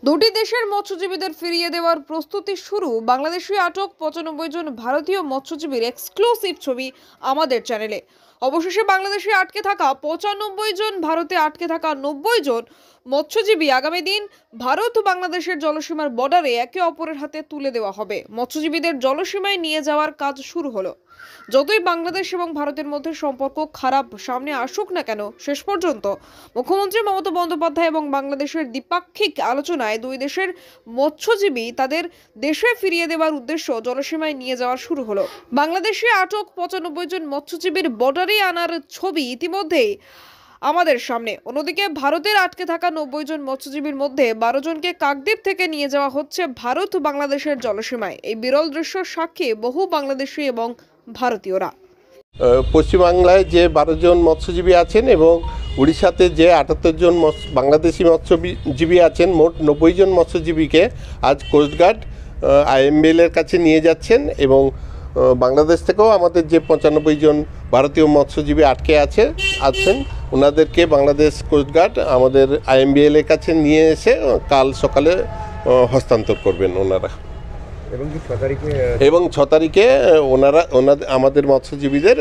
দুটি দেশের মৎস্যজীবীদের ফিরিয়ে দেওয়ার প্রস্তুতি শুরু। বাংলাদেশে আটক 95 জন ভারতীয় মৎস্যজীবীর এক্সক্লুসিভ ছবি আমাদের চ্যানেলে। অবশেষে বাংলাদেশে আটকে থাকা 95 জন, ভারতে আটকে থাকা 90 জন মৎস্যজীবী আগামী দিন ভারত ও বাংলাদেশের জলসীমার বর্ডারে একে অপরের হাতে তুলে দেওয়া হবে। মৎস্যজীবীদের জলসীমায় নিয়ে যাওয়ার কাজ শুরু হলো। যতই বাংলাদেশ এবং ভারতের মধ্যে সম্পর্ক খারাপ সামনে আসুক না কেন, শেষ পর্যন্ত মুখ্যমন্ত্রী মমতা বন্দ্যোপাধ্যায় এবং বাংলাদেশের দ্বিপাক্ষিক আলোচনায় দুই দেশের মৎস্যজীবী তাদের দেশে ফিরিয়ে দেওয়ার উদ্দেশ্য জলসীমায় নিয়ে যাওয়া শুরু হলো। বাংলাদেশে আটক 95 জন মৎস্যজীবীর বর্ডারে আনার ছবি ইতিমধ্যেই আমাদের সামনে। অন্যদিকে ভারতের আটকে থাকা 90 জন মৎস্যজীবীর মধ্যে 12 জনকে কাকদ্বীপ থেকে নিয়ে যাওয়া হচ্ছে ভারত বাংলাদেশের জলসীমায়। এই বিরল দৃশ্য সাক্ষী বহু বাংলাদেশি এবং ভারতীয়রা। পশ্চিমবাংলায় যে 12 জন মৎস্যজীবী আছেন এবং উড়িষ্যাতে যে 78 জন বাংলাদেশি মৎস্যজীবী আছেন, মোট 90 জন মৎস্যজীবীকে আজ কোস্টগার্ড IMBL এর কাছে নিয়ে যাচ্ছেন। এবং বাংলাদেশ থেকেও আমাদের যে 95 জন ভারতীয় মৎস্যজীবী আটকে আছেন ওনাদেরকে বাংলাদেশ কোস্টগার্ড আমাদের IMBL এর কাছে নিয়ে এসে কাল সকালে হস্তান্তর করবেন ওনারা। এবং 6 তারিখে আমাদের মৎস্যজীবীদের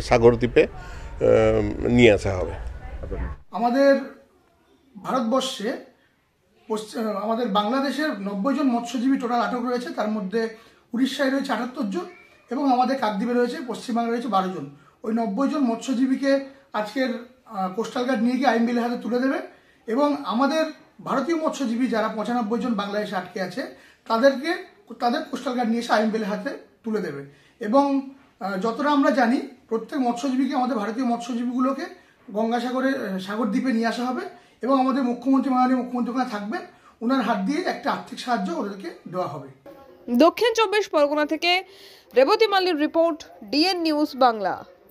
সাগরদ্বীপে নিয়ে আসা হবে। আমাদের ভারতবর্ষে আমাদের বাংলাদেশের 90 জন মৎস্যজীবী টোটাল আটক রয়েছে। তার মধ্যে উড়িষ্যায় রয়েছে 78 জন এবং আমাদের কাকদ্বীপে রয়েছে, পশ্চিমবাংলায় রয়েছে 12 জন। ওই 90 জন মৎস্যজীবীকে আজকের কোস্টাল গার্ড নিয়ে গিয়ে IMBL হাতে তুলে দেবে এবং আমাদের ভারতীয় মৎস্যজীবী যারা 95 জন বাংলাদেশে আটকে আছে তাদের কোস্টাল গার্ড নিয়ে এসে IMBL হাতে তুলে দেবে। এবং যতটা আমরা জানি প্রত্যেক মৎস্যজীবীকে, আমাদের ভারতীয় মৎস্যজীবীগুলোকে গঙ্গাসাগরের সাগরদ্বীপে নিয়ে আসা হবে এবং আমাদের মাননীয় মুখ্যমন্ত্রী ওখানে থাকবেন, ওনার হাত দিয়ে একটা আর্থিক সাহায্য ওদেরকে দেওয়া হবে। দক্ষিণ 24 পরগনা থেকে রেবতী মাল্লির রিপোর্ট, DN নিউজ বাংলা।